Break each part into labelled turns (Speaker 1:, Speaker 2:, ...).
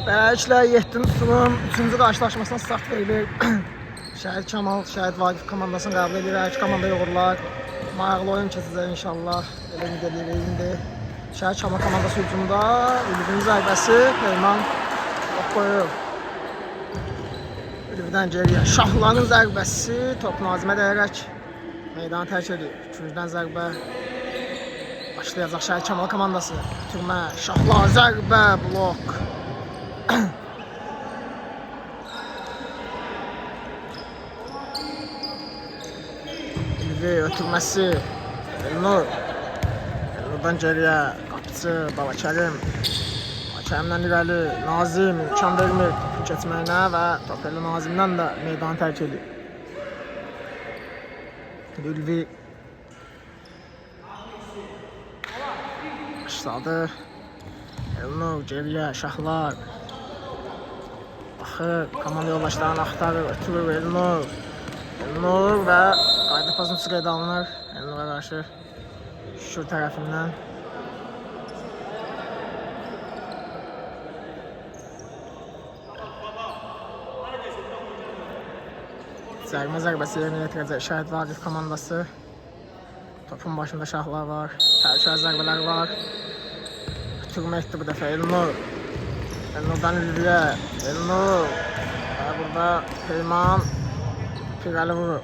Speaker 1: Bəlkələr 7-ci turun 3-cü qarşılaşmasına start verilir. Şəhid Kamal, Şəhid Vaqif komandasını qəbul edir. Hər iki komanda yoxurlar. Maraqlı oyun keçəcək inşallah. Elə ümid edirik indi. Şəhid Kamal komandası hücumda. Ülvinin zərbəsi Peyman qoyur. Ülviden geriyə Şahların zərbəsi top Nazimə dəyərək meydanı tərk edir. Küncdən zərbə başlayacaq Şəhid Kamal komandası. Türmə, Şahlar zərbə, blok. Ülvi ötürməsi Elnur. Elnurdan geriyə qapıcı Balakərim. Balakərimdən irəli Nazim imkan vermir topu keçməyinə və top elə Nazimdən də meydanı tərk edir. Ülvi başladı. Elnur geriyə Şahlar. Baxır, komanda yoldaşlarını axtarır, ötürür Elnur. Elnur və qayda pasını qeydə alınır. Elnur'a qarşı Şükür tərəfindən. Zərmə zərbəsi yerinə yetirəcək Şəhid Vaqif komandası. Topun başında Şahlar var. Təhlükəli zərbələr var. Ötürmə etdi bu dəfə Elnur. Elnurdan Ülviyə. Elnur. Və burada Peyman Pirəli vurur.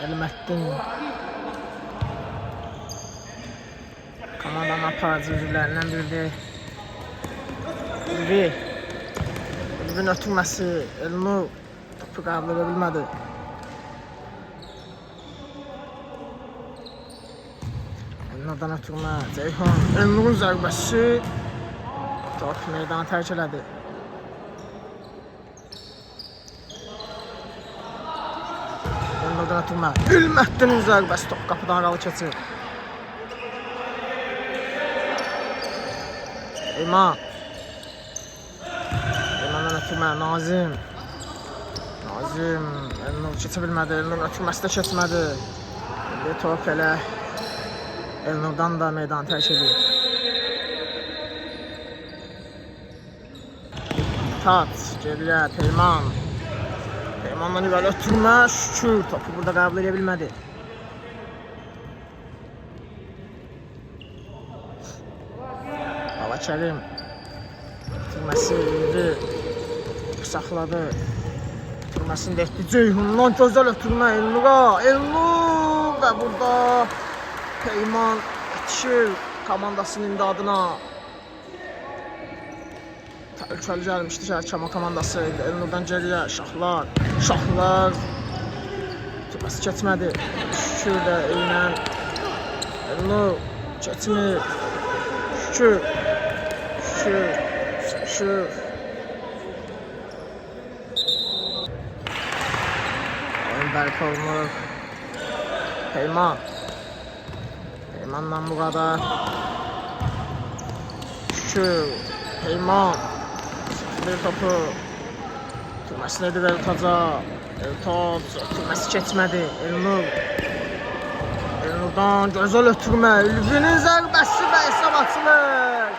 Speaker 1: Elməddin. Komandanın aparıcı üzvlərindən biridir. Ülvi. Ülvinin ötürməsi Elnur topu qəbul edə bilmədi. Elnurdan ötürmə Ceyhun. Elnurun zərbəsi top meydanı tərk elədi. Elnurdan ötürmə Ülməddinin zərbəsi top qapıdan aralı keçir. Eyman. Eymandan ötürmə Nazim. Nazim Elnur keçə bilmədi. Elnur ötürməsi də keçmədi. Bir top elə Elnurdan da meydanı tərk edir. Tat geriyə Peyman. Peymandan irəli ötürmə Şükür topu burada qəbul edə bilmədi. Balakərim. Ötürməsi indi saxladı. Ötürməsini də etdi Ceyhundan gözəl ötürmə Elnur'a. Elnur və burada Peyman yetişir komandasının imdadına. Təhlükəli gəlmişdi Şəhid Kamal komandası. Elnurdan geriyə Şahlar. Şahlar ötürməsi keçmədi. Şükür də eynən. Elnur keçmir. Şükür. Şükür. Şükür. Oyun bərpa olunur. Peyman. Peymandan Murada. Şükür. Peyman. Bir topu. Ötürməsini edir Eltaca. Eltac. Ötürməsi keçmədi. Elnur. Elnurdan gözəl ötürmə. Ülvinin zərbəsi və hesab açılır.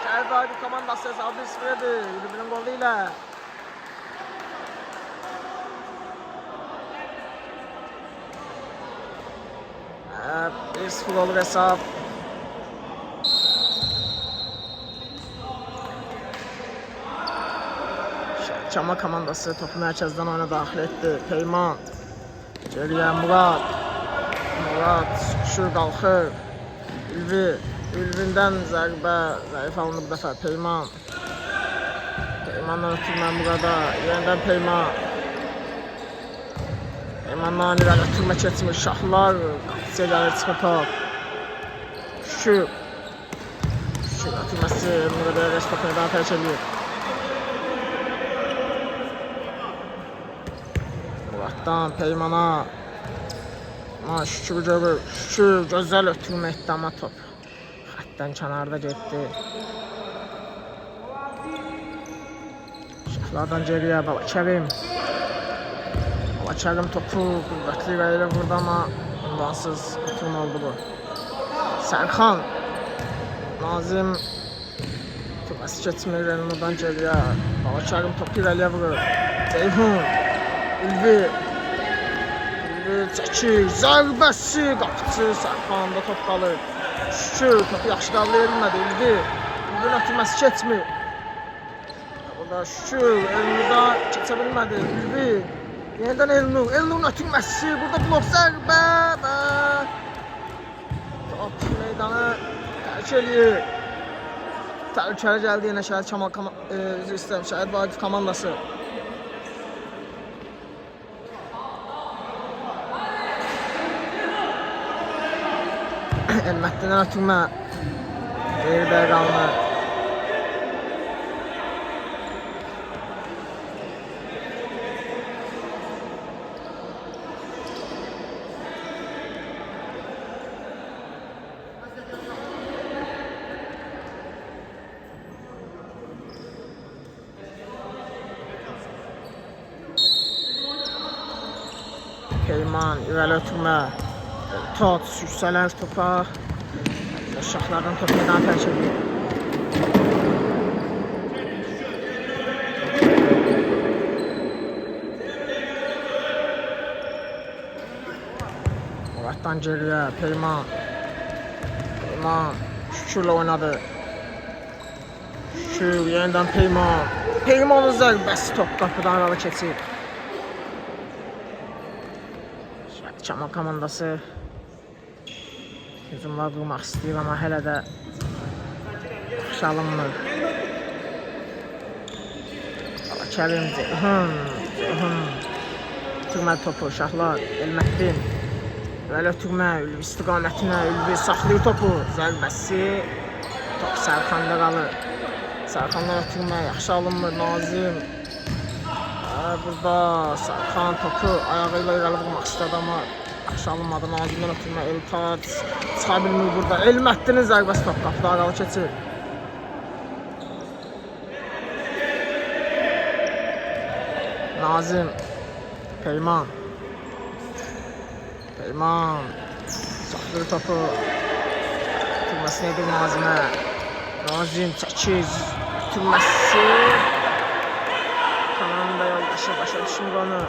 Speaker 1: Şəhid Vaqif komandası hesabı 1-0-dir. Ülvinin qolu ilə. Evet, 1-0 olur hesap. Kamal komandası topu mərkəzdən oyuna daxil etdi. Peyman. Geriyə Murad. Murad Şükür qalxır. Ülvi. Ülvindən zərbə zəif alındı bu dəfə. Peyman. Peymandan ötürmə Murada. Yenidən Peyman. Peymandan irəli ötürmə keçmir. Şahlar. Qapıcıya gəlir çıxır top. Şükür. Şükür ötürməsi Murada topu meydanı tərk edir. Muraddan Peymana. Şükür görür. Şükür gözəl ötürmə etdi amma top xəttdən kənarda getdi. Şahlardan geriyə Balakərim. Balakərim topu qüvvətli ilə vurdu amma Ünvansız ötürmə oldu bu. Sərxan. Nazim. Tüməsi keçmir Elnurdan geriyə. Balaçarım topu irəliyə vurur. Ceyhun. Ülvi. Ülvi çəkir. Zərbəsi. Qapıcı Sərxanda top qalır. Şükür. Topu yaxşı qavlaya bilmədi Ülvi. Ülvinin ötürməsi keçmir. Burada Şükür. Elnurda keçə bilmədi. Ülvi. Yeniden Elnur. Elnur'un ötürməsi. Burada blok zərbə. Top meydanı tərk eləyir. Təhlükəli gəldi yenə Şəhid Şəhid Vaqif komandası. Elmətdindən ötürmə. Bir dəqiqə qaldı. Peyman, irəli ötürmə. Tot, yüksələr topa. Şahlardan top meydanı tərk edir. Muratdan geriyə, Peyman. Peyman, Şükürlə oynadı. Şükür, yeniden Peyman. Peymanın zərbəsi top qapıdan aralı keçir. Çaman komandası hücumlar qurmaq istəyir, amma hələ də yaxşı alınmır. Kerim, Ceyhun ötürməli topu, Şahlar, Elmətdin Ülvi ötürmə, Ülvi istiqamətinə, Ülvi saxlayır topu, zərbəsi top Sərxanda qalır. Sərxandan ötürmə, yaxşı alınmır, Nazim. Burada Sərxan topu ayağıyla irəli vurmaq istədi, amma yaxşı alınmadı. Nazimdən ötürmə, Eltac çıxa bilmir burada. Elmətdinin zərbəsi top qapıda aralı keçir. Nazim, Peyman. Peyman saxlayır topu. Ötürməsini edir Nazimə. Nazim çəkir. Ötürməsi. Komanda yoldaşı başa düşmür onu.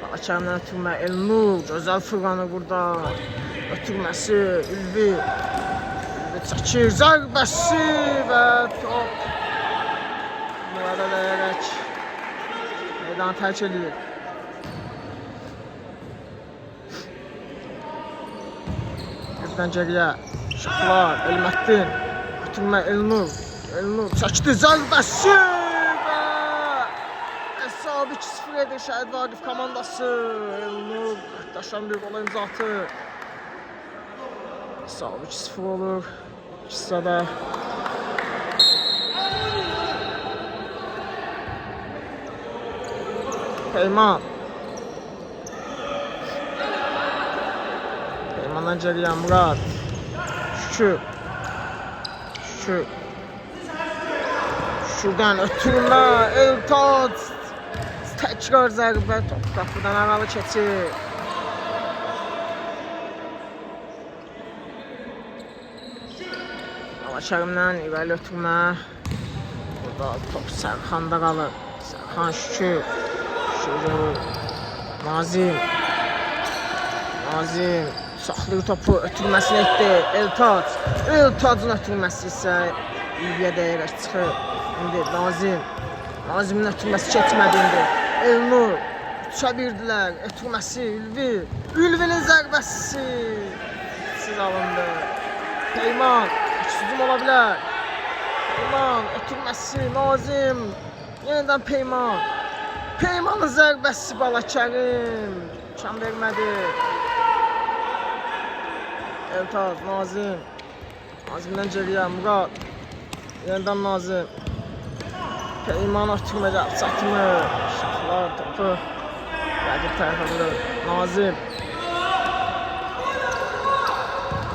Speaker 1: Balaçarımdan ötürmə, Elnur gözəl fırlanır burada. Ötürməsi, Ülvi. Ülvi çəkir, zərbəsi və top müələləyərək meydanı tərk edir. Gözdən geriyə, Şahlar, Elmətdin. Ötürmə, Elnur. Elnur çəkdi, zərbəsi və hesab 2-0 edir Şəhid Vaqif komandası. Elnur daşan bir qola imza atır. Hesab 2-0 olur. İkisi də Peyman. Peymandan geriyə Murad. Şükür. Şükür. Şuradan ötürmə, Eltac. Təkrar zərbə, top qapıdan aralı keçir. Balaçarımdan irəli ötürmə. Burada top Sərxanda qalır. Sərxan Şükür. Şükür. Nazim. Nazim saxlayır topu, ötürməsini etdi. Eltac. Eltacın ötürməsi isə Ülviyə dəyərək çıxır. İndi Nazim. Nazimin ötürməsi keçmədi indi. Elnur. 3'ə 1'dilər. Ötürməsi Ülvi. Ülvinin zərbəsi. Siz alındı. Peyman. İkisizim ola bilər. Peyman. Ötürməsi. Nazim. Yeniden Peyman. Peymanın zərbəsi Balaçarım. Çam vermədi. Eltac. Nazim. Nazimdən geriyə Murad. Yeniden Nazim. Peyman ötürmədə çatmır. Şahlar topu Vaqif tərəfə vurur. Nazim.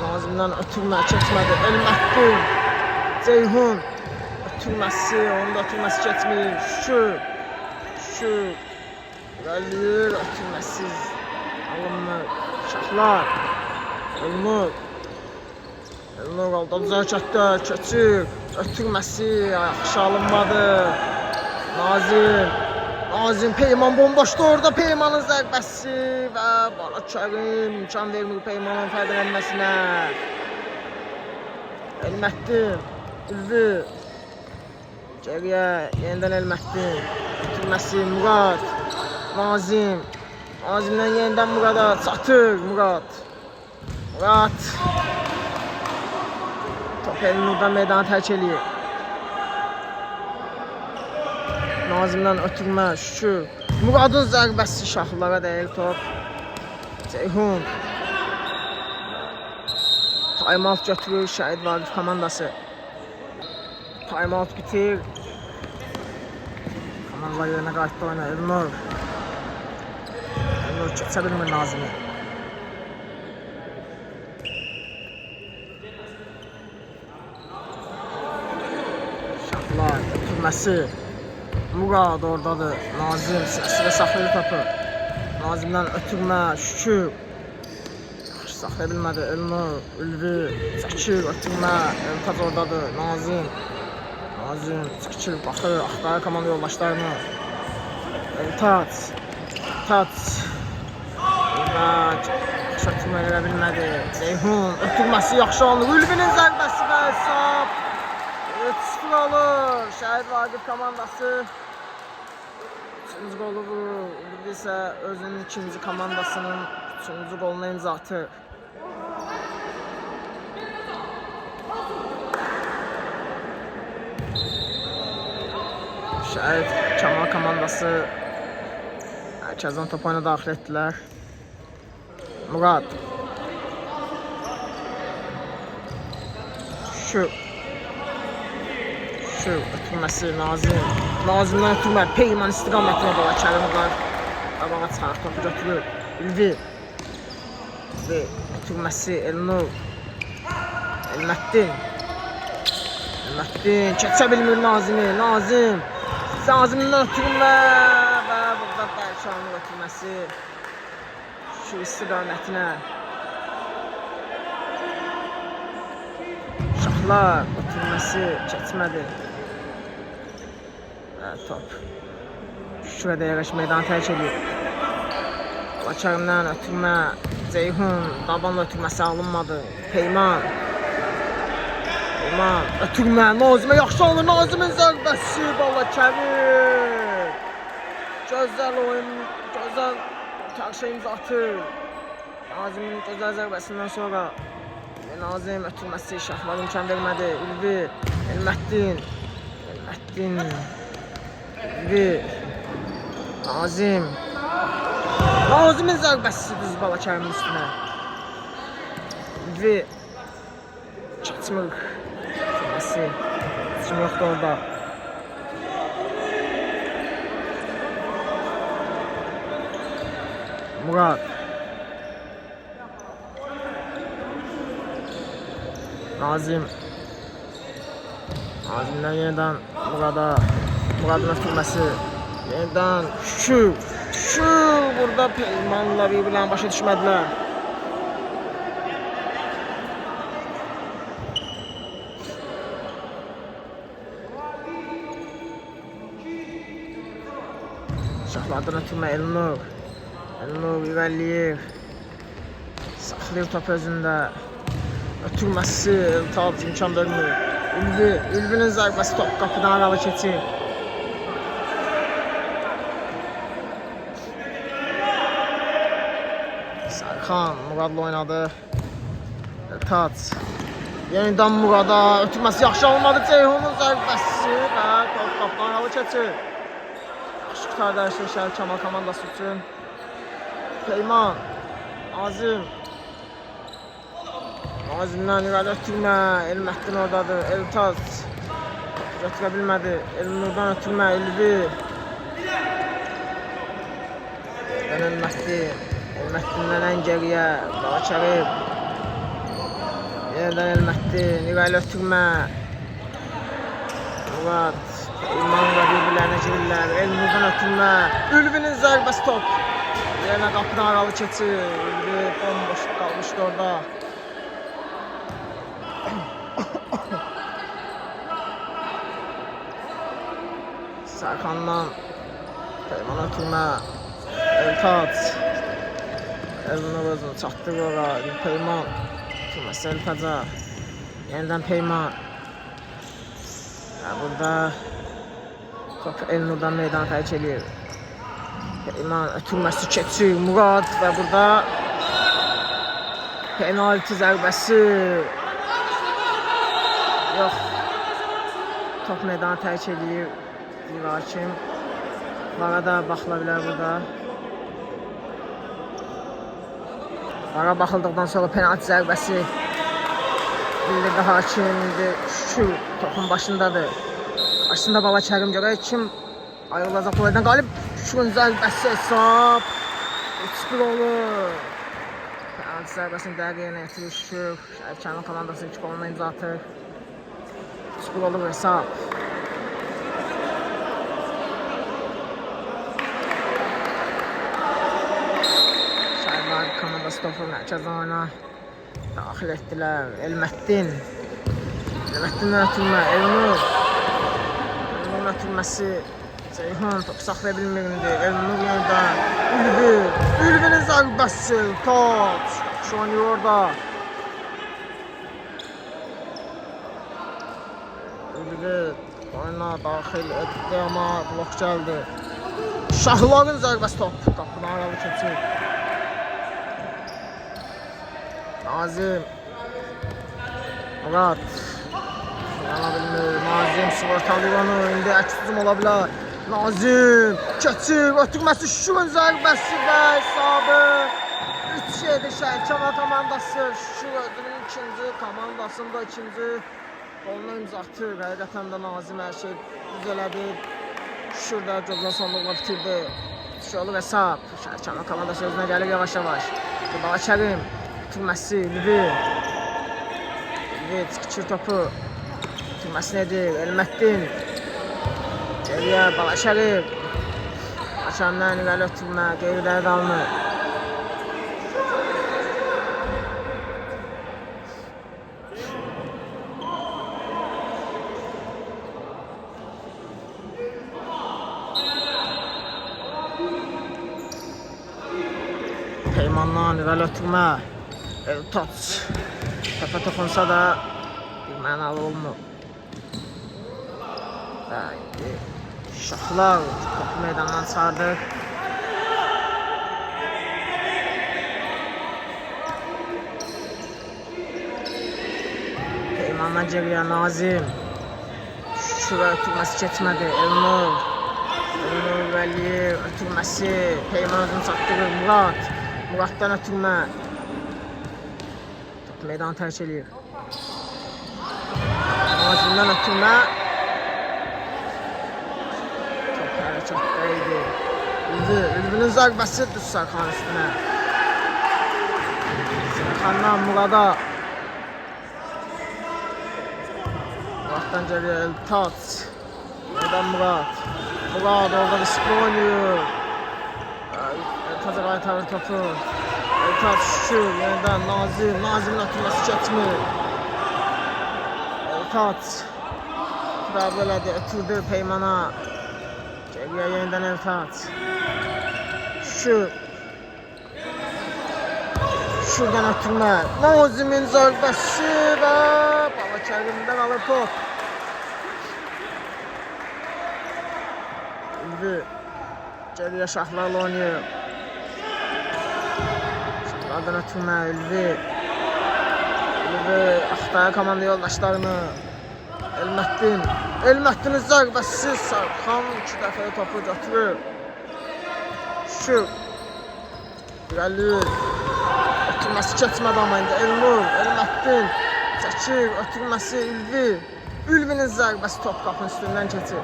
Speaker 1: Nazimdən ötürmə keçmədi. Elmətdin. Ceyhun. Ötürməsi, onun da ötürməsi keçmir. Şükür. Şükür. İlerleyir, ötürməsiz. Alınmır. Şahlar. Elnur. Elnur qaldı. Zərkətdə keçir. Ötürməsi. Yaxşı alınmadı. Nazim Peyman bomboşdu orada. Peymanın zərbəsi və Balakərim imkan vermir Peymanın fərqlənməsinə. Elməttin. Ülvi. Geriyə yenidən Elməttin. Ötürməsi Murad. Nazimdən yenidən Murada çatır Murad. Top Elnurdan meydanı tərk eləyir. Nazimdən ötürmə, Şükür. Muradın zərbəsi şahlara deyil top. Ceyhun. Time-out götürür Şəhid Vaqif komandası. Time-out bitir. Komandalar yerinə qayıtdı oyuna. Elnur keçə bilmir Nazimi. Şahlar ötürməsi. Murad oradadır. Nazim sırasıyla saxlayır topu. Nazimdən ötürmə, Şükür. Yaxşı saxlaya bilmədi. Elnur, Ülvi, Zəkir, ötürmə. Eltaz oradadır. Nazim Zəkir baxır, axtarır komanda yoldaşlarını. Eltaz. Şötürmə elə bilmədi. Ceyhun, ötürməsi yaxşı oldu. Ülvinin zərbəsi və hesab 3-0 olur. Şəhid Vaqif komandası 3-cü qolu vurur. İndi isə özünün ikinci komandasının 3-cü qoluna imza atır. Şəhid Kamal komandası Kazan top oyuna daxil etdilər. Murad. Şükür ötürməsi Nazimdən ötürmə. Peyman istiqamətində Balakərim var. Qabağa çıxar, topu götürür. Ülvi. Ötürməsi Elnur. Elməttin. Keçə bilmir Nazimdən ötürmə. Və burada Bərkanın ötürməsi. Şu istiqamətinə. Şahlar ötürməsi keçmədi. Top. Şuraya dəqiq meydanı tərk edir. Balakərimdən ötürmə. Ceyhun. Dabanla ötürməsi alınmadı. Peyman. Ötürmə. Nazimə yaxşı olur. Nazimin zərbəsi. Balakərim. Gözəl oyun. Gözəl karşı imza atır. Nazimin gözəl zərbəsindən sonra Nazim ötürməsi şahlar imkan vermədi. Ülvi. Elməttin. Nazimin zərbəsi düz Balakərimin üstünə. Ülvi. Keçmir. Kim yoxdur orada. Murad. Nazimdən yenidən Muradın ötürməsi. Yenidən Şükür. Burada Peymanla bir-birlərini başa düşmədilər. Şahlardan ötürmə Elnur irəliyir. Saxlayır top özündə. Ötürməsi Eltaz imkan vermir. Ülvinin zərbəsi top qapıdan aralı keçir. Sərxan Muradla oynadı. Eltaz. Yenidən Murada. Ötürməsi yaxşı olmadı. Ceyhunun zərbəsi və top qapıdan aralı keçir. Yaxşı qutardı Şəhid Kamal komandası üçün. Peyman. Nazimdən irəli ötürmə. Elməttin oradadır. Eltaz. Götürə bilmədi. Elnurdan ötürmə. Ülvi. Elməttindən ən geriyə. Balakərim. Yeniden Elməttin. İrəli ötürmə. Murad. Peymanla birbirlerine girirler. Elnur'dan ötürme. Ülvi'nin zərbəsi top. Yerine qapını aralı keçir. Ülvi bomboş qalmışdı orada. Serkan'dan Peyman ötürme. Eltat. Elnur özünü çatdırır ora. Peyman. Ötürməsi Eltaca. Yeniden Peyman. Burada top Elnur'dan meydan tərk edir. Peyman ötürməsi keçir. Murad ve burada penaltı zərbəsi. Yox. Top meydan tərk edir. Bir hakim. Vara da baxıla bilər burada. Vara baxıldıqdan sonra penaltı zərbəsi bildirdi hakim. Şu topun başındadır. Aslında Baba Kərim görək kim ayrılacaq bu yerdən qalib. Şunun zərbəsi hesab 3-1 olur. Penaltı zərbəsini dəqiq yerinə yetirir Şükür. Şərifkanın komandası 2 goluna imza atır. 3-1 olur hesab. Şərifkan komandası topu mərkəzdən oyuna daxil etdilər. Elməddin. Elməddindən ötürmə. Elnur. Elnur'un ötürməsi. Ceyhun topu saxlaya bilmirdi. Elnur yönədən. Ülvi. Ülvi'nin zərbəsi. Top. Şu an orada. Ülvi oyuna daxil etdi ama blok gəldi. Şahlar'ın zərbəsi top. Qapını aralı keçir. Nazim. Murat. Yana bilmir. Nazim sığortalıyor onu. İndi əksizim ola bilər. Nazim. Keçir. Ötürməsi Şükürün zərbəsi və hesabı 3-7 Şərifkan komandası. Şükür özünün ikinci komandasında ikinci golunu imza atır. Həqiqətən də Nazim hər şey düz elədi. Şükür də gözdən sonluqla bitirdi. 3 olur hesab. Şərifkan komandası özünə gəlir yavaş-yavaş. Baba Kərim. Ötürməsi Ülvi. Ülvi çıxır topu. Ötürməsi nedir? Elməddin. Geriyə Baba Kərim. Hakemdən irəli ötürmə. Geridə qalmır. Peymandan irəli ötürmə. Eltaç. Təpə toxunsa da bir mənalı olmur. Şahlar topu meydandan çıxardı. Peymandan geriyə Nazim. Şura ötürməsi keçmədi. Elnur. Elnur Vəliyev ötürməsi. Peyman özünü çatdırır. Murat. Muratdan ötürmə. Top meydanı tərk edir. Nazimdən ötürmə. Top hərəkətdəydi. Ülvinin zərbəsi düz Serkan üstünə. Serkandan Murada. Muratdan geriyə Eltaç. Oradan Murat. Murat orada riskli oynuyor. Eltaç'a qaytarır topu. Eltaç Şükür yeniden Nazim. Nazim'in ötürməsi keçmir. Eltaç. Burada belədir. Ötürdü Peymana. Geriyə yeniden Eltaç. Şükür. Şükürdən ötürmə. Nazim'in zərbəsi və Baba Kərim'dən alır top. Ülvi. Geriyə Şahlarla oynayır. Şahlardan ötürmə Ülvi. Ülvi axtarır komanda yoldaşlarını. Elməddin. Elməddinin zərbəsi Serkan 2 dəfə topu götürür. Şükür. İrəlir. Ötürməsi keçmədi ama indi Elnur. Elməddin. Çəkir. Ötürməsi Ülvi. Ülvinin zərbəsi top qapının üstündən keçir.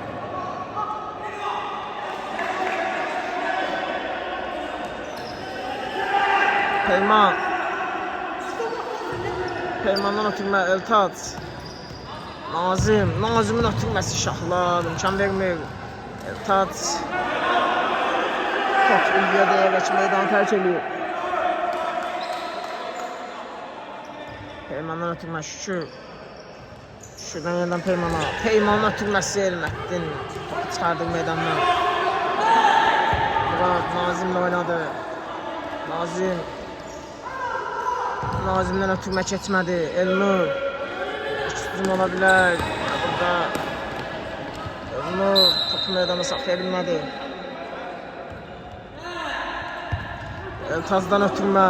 Speaker 1: Peyman. Peymandan ötürmə Eltaç. Nazimin ötürməsi şahlar, imkan vermir. Eltac top Ülviyə deyərək meydanı tərk edir. Peymandan ötürmə şükür. Şuradan yeniden Peyman'a. Peyman'ın ötürməsi Elməddin. Topu çıxardır meydandan. Murad Nazim'le oynadı. Nazim'den ötürmə keçmədi. Elnur. Üstün olabilir. Burada Elnur topu meydana saxlaya bilmədi. Eltaz'dan ötürmə.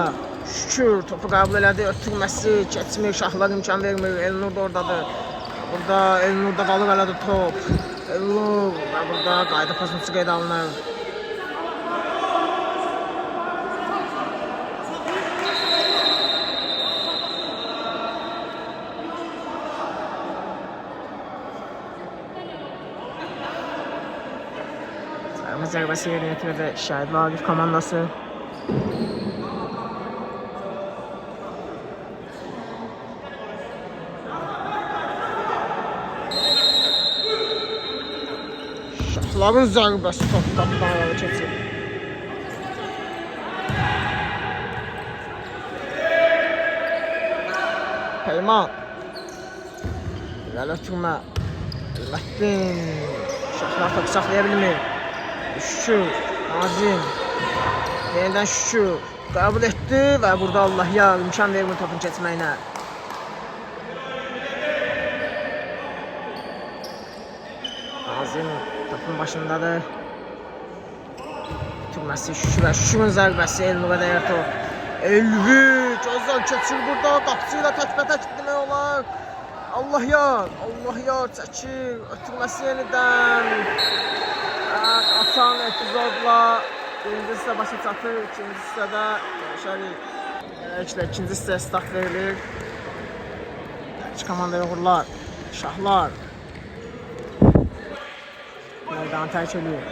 Speaker 1: Şükür topu qəbul elədi. Ötürməsi keçmir. Şahlar imkan vermir. Elnur da oradadır. Burada Elnur'da qalır elədi top. Elnur və burada qayda pasınçı qeydə alınır. Sərmə zərbəsi yerinə yetirəcək Şəhid Vaqif komandası. Şahların zərbəsi topdan ayağı keçir. Peyman. Güzel ötürmə. Elməddin. Şahlar topu saxlaya bilmir. Şükür. Nazim. Yeniden Şükür. Qəbul etdi və burada Allah ya imkan vermir topun keçməyinə. Nazim topun başındadır. Türməsi Şükürün zərbəsi Elnur'a dəyər top. Elvi gözəl keçir burada. Qapçıyla təkbətək demək olar. Allah yar çəkir. Ötürməsi yenidən. Atan epizodla birinci hissə başa çatır. İkinci hissədə görüşərik. İkinci hissəyə start verilir. İki komandaya uğurlar. Şahlar meydanı tərk edir.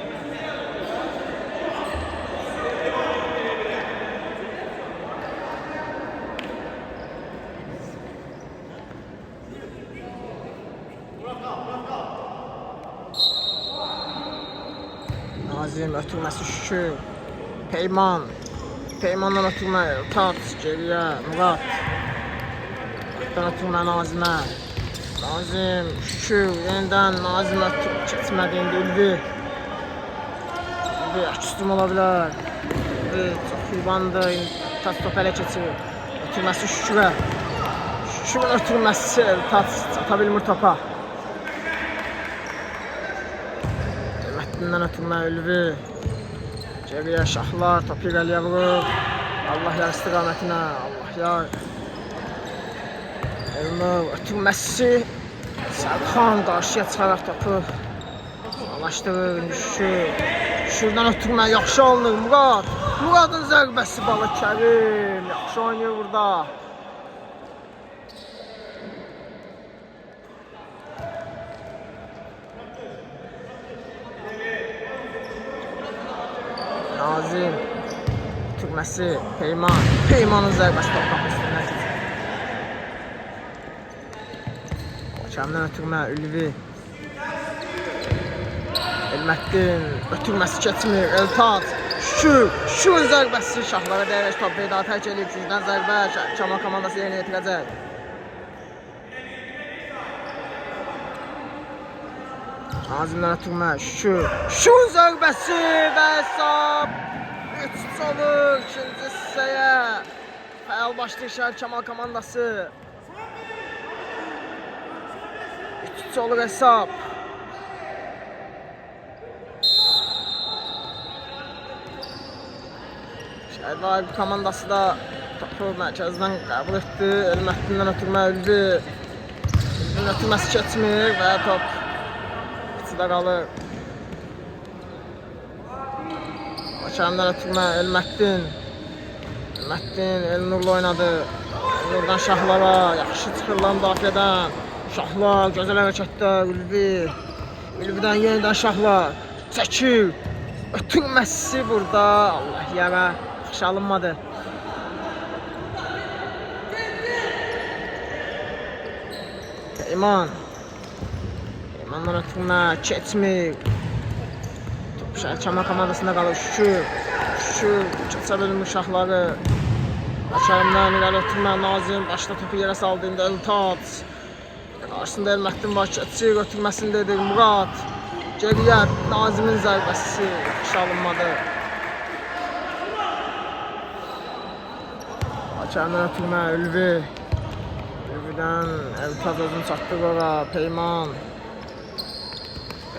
Speaker 1: Nazim ötürməsi Şükür. Peymandan ötürmə Eltac geriyə. Murad. Muraddan ötürmə Nazimə. Nazim Şükür yeniden Nazim ötürüb keçmədi indi Ülvi. Üstüm olabilir. Çok kurbandı. Eltac top ələ keçir. Ötürməsi Şükürə. Şükürün ötürməsi Eltac çata bilmir topa. Elməddindən ötürmə Ülvi. Geriyə Şahlar topu irəliyə vurur. Allah yar istiqamətinə. Allah yar. Elnur ötürməsi Sərxan qarşıya çıxaraq topu alaşdırır. Şuradan ötürmə yaxşı alınır Murad. Muradın zərbəsi Balıkərim. Yaxşı oynayır burada. Nazim ötürməsi Peymanın zərbəsi top üstündən keçir. Hakemden ötürmə Ülvi. Elməddin ötürməsi keçmir. Eltac Şükürün zərbəsi Şahlara dəyərək top meydanı tərk edib. Üçüncüdən zərbə Kamal komandası yerinə yetirəcək. Nazimdən ötürmə Şükürün zərbəsi və hesab 3 olur ikinci hissəyə. Fəal başlayır Kamal komandası. 3 olur hesab. Şəhid Vaqif komandası da topu mərkəzdən qəbul etdi. Elməddindən ötürmə Ülvi. Ülvinin ötürməsi keçmir və top içidə qalır. Hakemdən ötürmə Elməddin. Elnur'la oynadı. Elnur'dan Şahlara. Yaxşı çıxırlar müdafiədən. Şahlar gözəl hərəkətdə Ülvidən yenidən Şahlar çəkir. Ötürməsi burada Allah yara yaxşı alınmadı. Peymandan ötürmə keçmir. Top Şəhərkamal komandasında qalır. Şükür keçə bilmir uşaqları. Açarımdan irəli ötürmə Nazim başda topu yerə saldı. İndi Eltac. Qarşısında Elmətdin var. Keçir ötürməsindedir Murad. Geriyə Nazimin zərbəsi yaxşı alınmadı. Açarımdan ötürmə Ülvi. Ülvidən Eltac özünü çatdırır ora.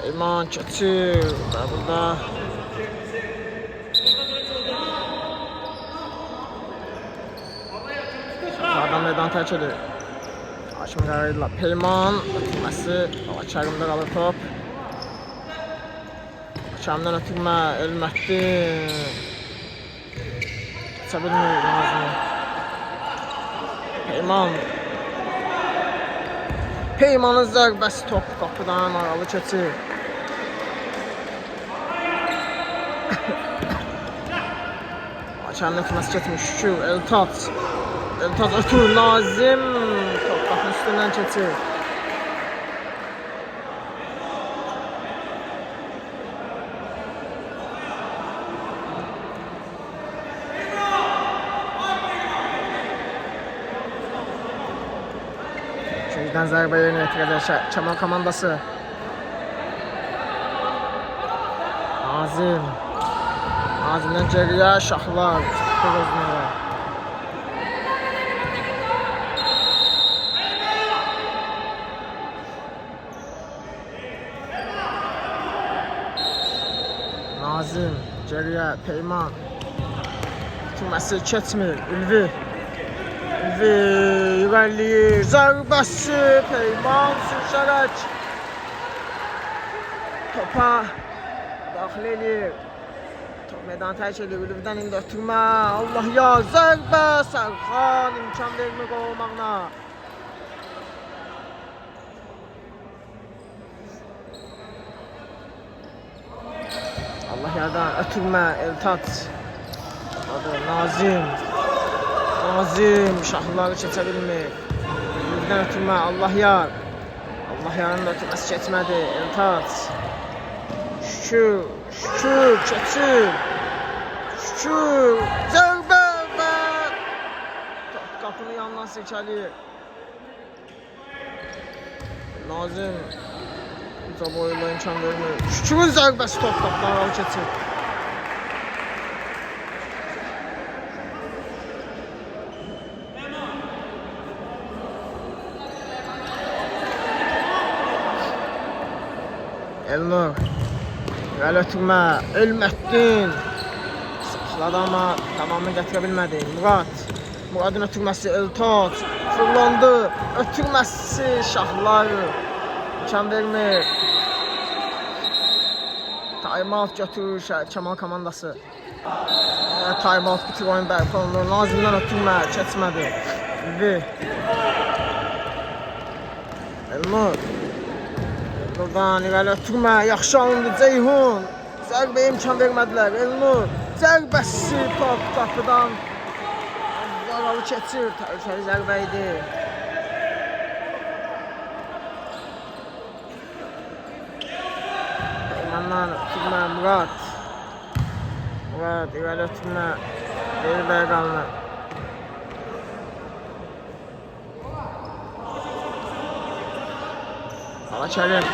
Speaker 1: Peyman keçir və burada adam meydan tərk edir. Haşim Qarayla Peyman ötürməsi Kerimdə qalır top. Kerimdən ötürmə Elmətdin keçə bilmir Nazimi. Peymanın zərbəsi top qapıdan aralı keçir. Kerimdən ötürməsi keçmir. Şükür Eltac ötür Nazim top qapının üstündən keçir. Üçüncüdən zərbə yerinə yetirəcək Şəhərkamal komandası. Nazimdən geriyə Şahlar çıxdı gözünə. Nazim geriyə Peyman ötürməsi keçmir. Ülvi irəliyir. Zərbəsi Peyman sürüşərək topa daxil edir. Top meydanı tərk edir. Ülvidən indi ötürmə. Allah ya zərbə. Sərxan imkan vermir qol olmağına. Allah yardan ötürmə Eltac. Nazim şahları keçə bilmir. Ülvidən ötürmə Allah yarın da ötürməsi keçmədi. Eltac. Şükür keçir. Şükür zərbə və top qapını yandan silkəliyir. Nazim uca boyuyla imkan vermir. Şükürün zərbəsi top qapıdan aralı keçir. Elnur irəli ötürmə Elmətdin saxladı amma tamamını gətirə bilmədi. Muradın ötürməsi Eltac fırlandı. Ötürməsi Şahlar imkan vermir. Time-out götürür Şəhərkamal komandası. Time-out bitir oyun bərpa olunur. Nazimdən ötürmə keçmədi. Elnur buradan irəli ötürmə, yaxşı alındı Ceyhun. Zərbəyə imkan vermədilər. Elnur zərbəsi top qapıdan aralı keçir. Təhlükəli zərbə idi. Peymandan ötürmə Murad irəli ötürmə Deyir Bəyqanlı. Kerim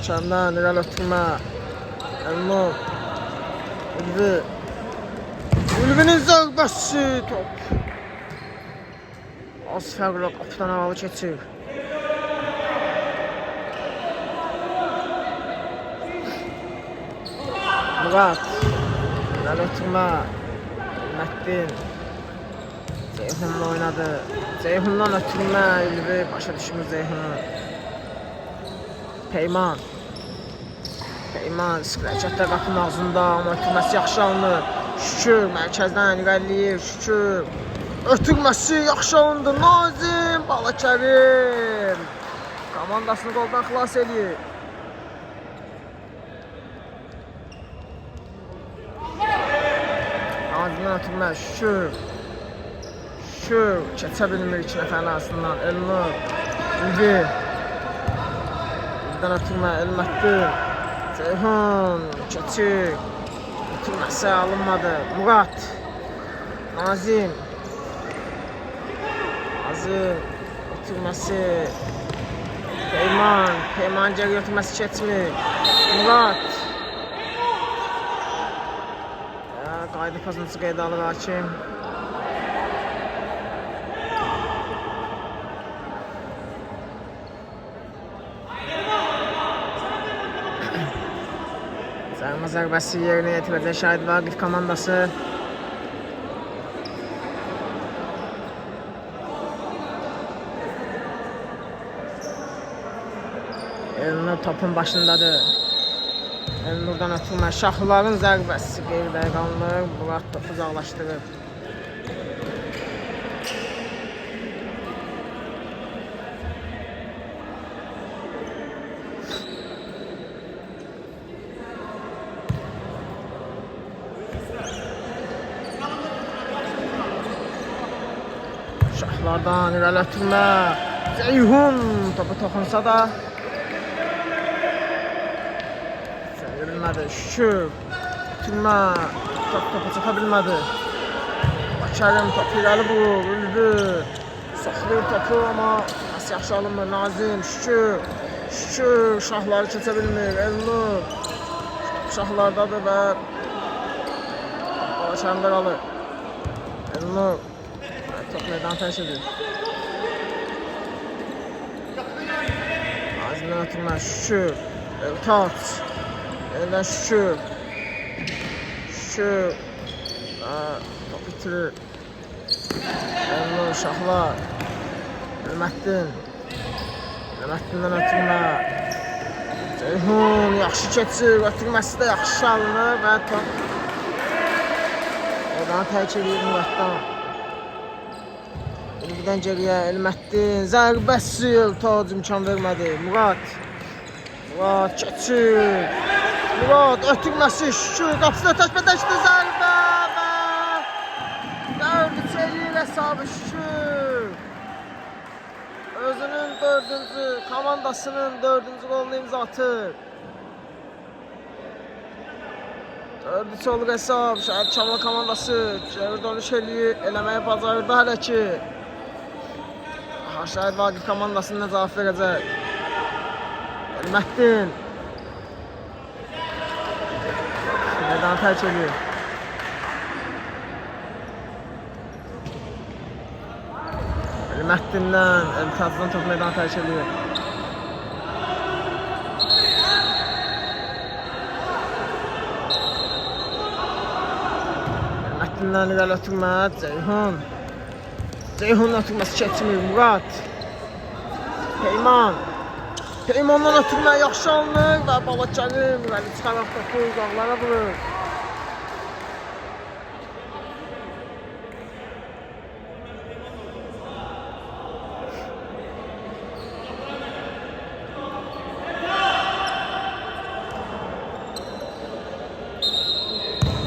Speaker 1: Kerimdən irəli ötürmə Elnur Ülvinin zərbəsi top az fərqlə qapıdan aralı keçir. Murad irəli ötürmə Elmətdin Ceyhun'la oynadı. Ceyhun'dan ötürmə Ülvi başa düşmür Ceyhun'u. Peyman Skriçətdə qapının ağzında amma ötürməsi yaxşı alınır. Şükür mərkəzdən irəliləyir. Şükür ötürməsi yaxşı alındı. Nazim Kerim komandasını qoldan xilas edir. Ağzından ötürmə şükür. Şükür. Keçə bilmir iki nəfərin arasından. Elnur. İndi. Bizdən ötürmə Elməddin. Ceyhun. Keçir. Ötürməsi alınmadı. Murat. Nazim. Nazim. Ötürməsi. Peyman. Peyman geri ötürməsi keçmir. Murat. Qayda pozuntusu qeydə alır hakim. Sərmə zərbəsi yerinə yetirəcək Şahid Vaqif komandası. Elnur topun başındadır. Elnurdan ötürmə Şahların zərbəsi qeydə qalınır. Murat topu uzaqlaşdırır. Şahlardan irəli ötürmə Ceyhun topu toxunsa da Şükür. Tümə topa çata bilmədi. Bakərim topu irəli vurur, üldü. Saxlayır topu amma as yaxşı alınmır. Nazim, Şükür. Şükür şahları keçə bilmir. Elnur şahlardadır və Bakərimdə qalır. Elnur top meydanı tərk edir. Nazimdən ötürmə Şükür. Eltaç. Elinden Şükür. Şükür. Top bitirir. Elnur Şahlar. Elməddin. Elməddindən ötürmə. Ceyhun yaxşı keçir. Ötürməsi də yaxşı alınır və top oradan tərk edir Muratdan. İlgidən geriyə Elməddin. Zərbəsi Eltac imkan vermədi. Murat keçir. Murat ötürməsi Şükür. Qapısına təşbədəşdi zərbə və 4-3 eləyir hesabı Şükür. Özünün 4-cü, komandasının 4-cü qolunu imza atır. 4-3 olur hesab. Şəhid Kamal komandası geri dönüş eləməyi bacarırdı hələ ki. Şəhid Vaqif komandasına cavab verəcək. Elməddin. Meydanı tərk edir. Elməddindən Eltacdan top meydanı tərk edir. Elməddindən irəli ötürmə Ceyhun. Ceyhunun ötürməsi keçmir. Murat. Peyman. Peymandan ötürmə yaxşı alınır və Babakərim irəli çıxaraq topu uzaqlara vurur.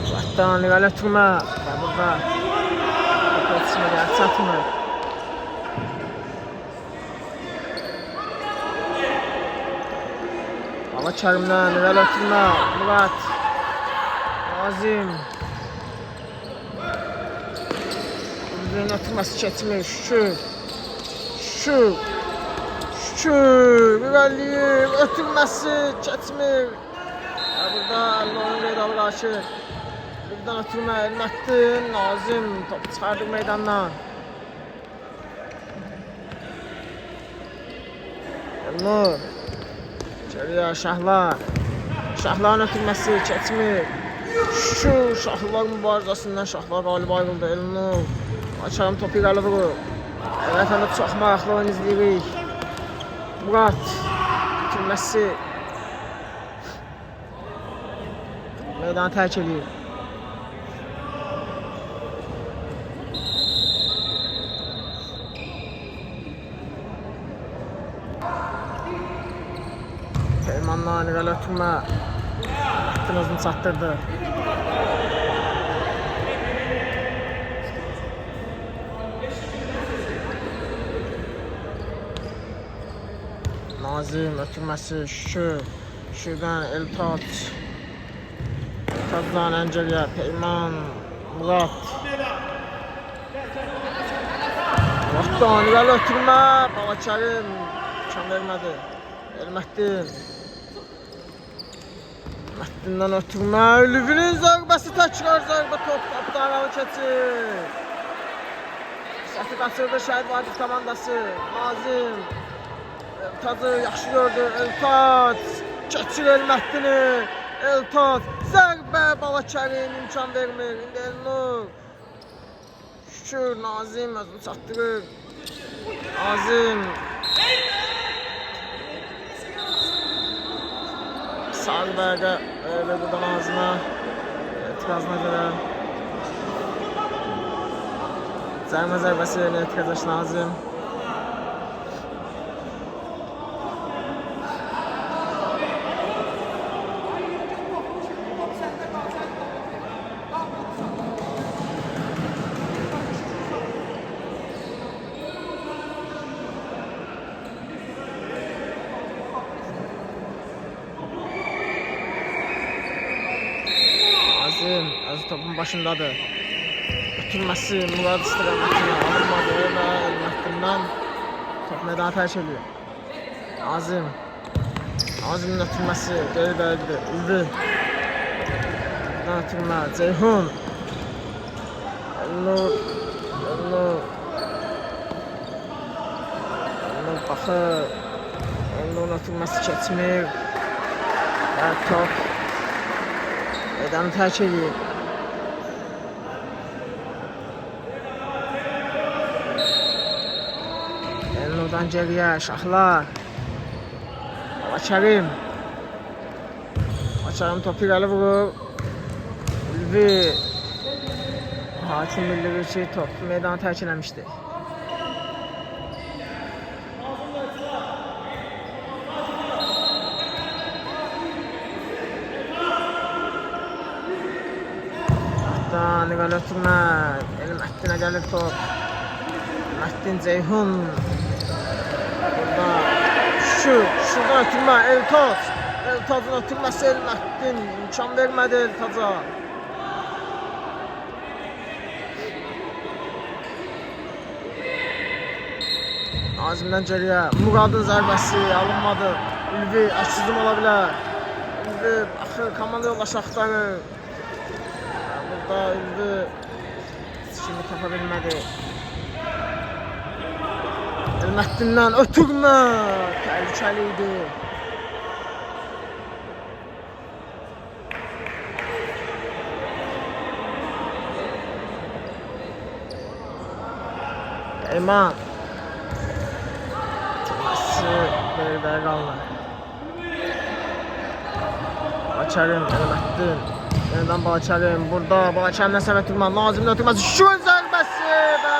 Speaker 1: Muratdan irəli ötürmə və burada topu ötürmə gəlib çatmır. Babakərimdən irəli ötürmə Murat. Nazim. Üzrün ötürməsi keçmir. Şükür. Şükür irəliyir. Ötürməsi keçmir. Burada oyun qeydə alır Akif. Birdən ötürmə Elməddin. Nazim topu çıxardır meydandan. Elnur. Geriyə Şahlar. Şahların ötürməsi keçmir. Şükür Şahlar mübarizəsindən Şahlar qalib ayrıldı. Elnur. Bakərim topu irəli vurur. Əvvələn də çox maraqlı oyun izləyirik. Murat. Ötürməsi. Meydanı tərk edir. Peymandan irəli ötürmə. Özünü çatdırdı. Nazim ötürməsi Şükür. Şükürdən Eltac. Eltacdan Əncəliyə Peyman Murat. Muratdan irəli ötürmə. Balakərim imkan vermədi. Elməddin. Elməddindən ötürmə. Ülvinin zərbəsi təkrar zərbə top qapıdan aralı keçir. Səsi qaçırdı Şəhid Vacib komandası. Nazim Eltacı yaxşı gördü. Eltac keçir Elməddini. Eltac zərbə Balakərim imkan vermir. İndi Elnur. Şükür Nazim özünü çatdırır. Nazim sarı bərqə verir burada Nazimə. Etirazına görə cərimə zərbəsi ilə etiraz Nazim. Az topun başındadır. Ötürməsi Murad istiqamətini alınmadı və Elməddindən top meydana tərk ediyor. Nazim'in ötürməsi geri dəydi. Ülvi. Buradan ötürmə. Ceyhun. Elnur baxır. Elnur'un ötürməsi keçmir. Və top meydanı tərk ediyor. Elnur'dan geriyə Şahlar. Balakərim topu irəli vurur. Ülvi. Hakim bildirir ki top meydanı tərk eləmişdi. İrəli ötürmə. Elməddinə gəlir top. Elməddin Ceyhun. Burada şuradan ötürmə. Eltacın ötürməsi Elməddin. İmkan vermədi Eltaca. Nazimdən geriyə. Muradın zərbəsi alınmadı. Ülvi əksizim ola bilər. Ülvi axır komanda yoldaşı axtarır. Burada Ülvi şimdi tapa bilmədi. Elməddindən ötürmə. Təhlükəli idi. Eyman. Geride kaldı. Balakərim, Elməddin. Yeniden Balakərim. Burada Balakərimdən Səməd Türkman. Nazim'in ötürməsi. Şükür zərbəsi və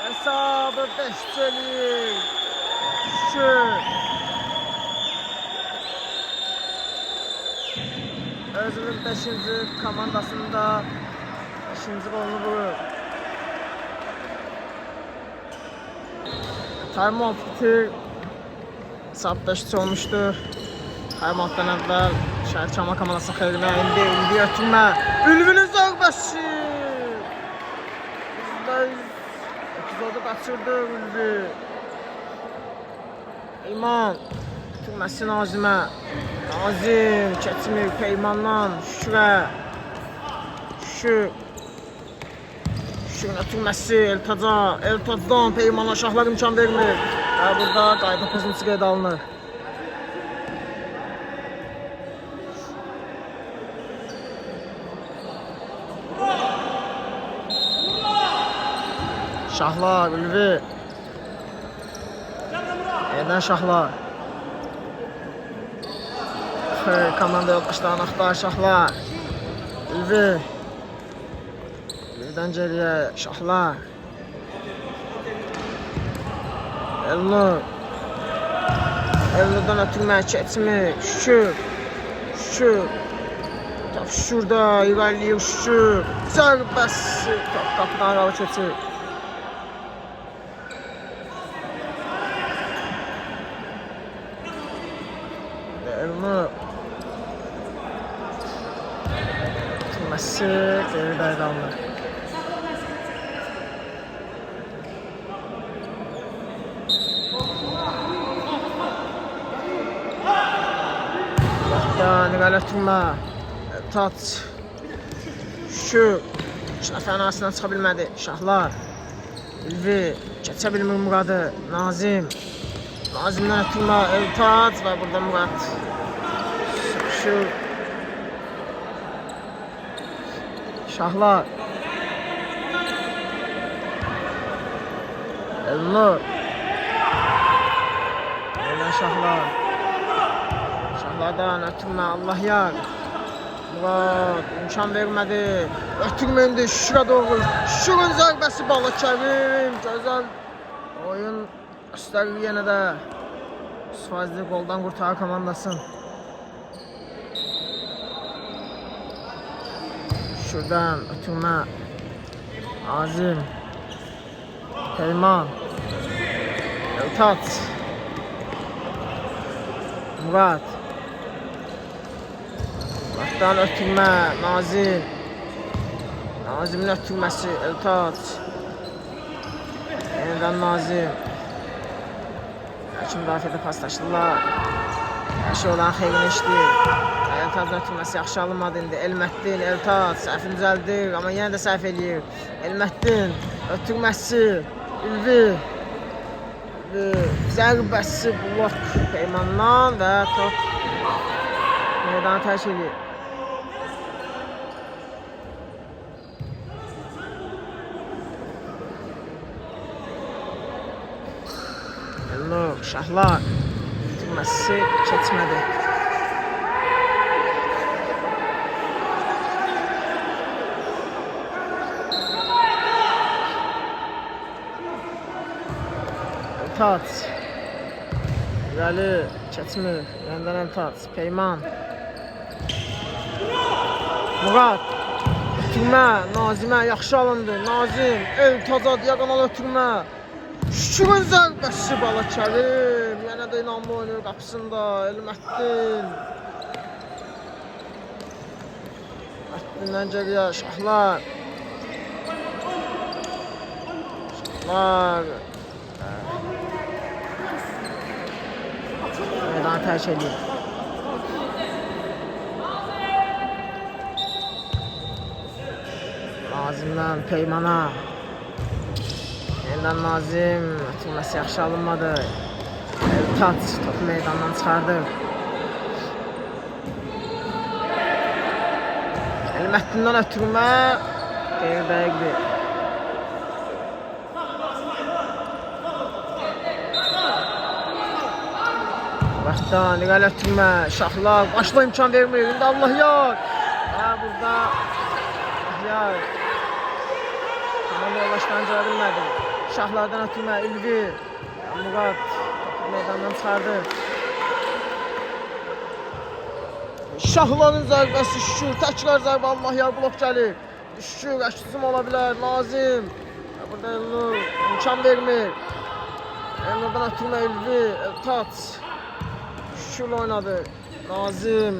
Speaker 1: hesabı 5 çelik. Şükür. Özünün 5-ci komandasında 5-ci golunu vurur. Timeout bitir. Saat 5 olmuştur. Timeout'dan əvvəl Şəhid Kamal komandası xeyrinə indi ötürmə. Ülvinin zərbəsi. Epizodu qaçırdı Ülvi. Eyman ötürməsi Nazimə. Nazim keçmir Peymandan Şükürə. Şükürün ötürməsi Eltacdan Peymanla Şahlar imkan vermir. Və burada qayda pozuntusu qeydə alınır. Şahlar, Ülvi. Yeniden Şahlar. Komanda yoldaşlarını axtar Şahlar. Ülvi. Ülvidən geriyə Şahlar. Elnur'dan ötürmə keçmir. Şükür. Top şurada ilerləyir Şükür. Zərbəsi. Top qapıdan aralı keçir. ötürməsi geridə qalır. Nigəl ötürmə. Taç. Şükür. Şəfənin arasından çıxa bilmədi. Şahlar. Ülvi. Keçə bilmir Muradı. Nazim. Nazimdən ötürmə. Taç və burada Murad. Şükür. Şahlar. Elnur. Elə Şahlar. Şahlardan ötürmə. Allah yar. Murad imkan vermədi. Ötürmə indi Şükürə doğru. Şükürün zərbəsi Balakərim. Gözəl oyun göstərir yenə də. 100% qoldan qurtarır komandasın. Şuradan ötürmə. Azim. Peyman. Eltaç. Murad. Muraddan ötürmə. Nazim. Nazimin ötürməsi. Eltaç. Yeniden Nazim. Həkim müdafiədə paslaşdılar. Hər şey olan xeyrini işləyir. Eltacın ötürməsi yaxşı alınmadı indi. Elməddin, Eltac səhvini düzəldir, amma yenə də səhv eləyir. Elməddin ötürməsi, Ülvi. Zərbəsi blok Peymandan və top meydanı tərk eləyir. Elnur, Şahlar. Ötürməsi keçmədi. Eltaç. İrəli keçmir. Yəndən Eltaç. Peyman. Murad. Ötürmə. Nazimə yaxşı alındı. Nazim. Eltaca diagonal ötürmə. Şükürün zərbəsi Balakərim. Yenə də inanma oynuyor qapısında. Elməddin. Elməddin'dən geriyə Şahlar. Şahlar. Meydanı tərk edir. Nazimdən Peymana. Yeniden Nazim. Ötürməsi yaxşı alınmadı. Eltaç topu meydandan çıxardı. Elməddin'dən ötürmə. Qeyri-dəqiqdir. Vaxtdan nigəl ötürmə. Şahlar başla imkan vermir. İndi Allah yar. Burada Allah yar. Komanda yoldaşlarını cələ bilmədi. Şahlardan ötürmə. Ülvi. Murad topu meydandan çıxardı. Şahların zərbəsi Şükür. Təkrar zərbə Allah yar blok gəlir. Şükür əşkizim ola bilər. Nazim. Burada Elnur imkan vermir. Elnurdan ötürmə Ülvi. Eltaç. Şükür oynadı. Nazim.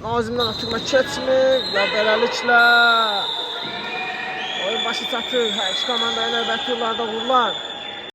Speaker 1: Nazimdən ötürmə keçmir. Və beləliklə oyun başı çatır. Hər iki komandaya növbəti turlarda vurular.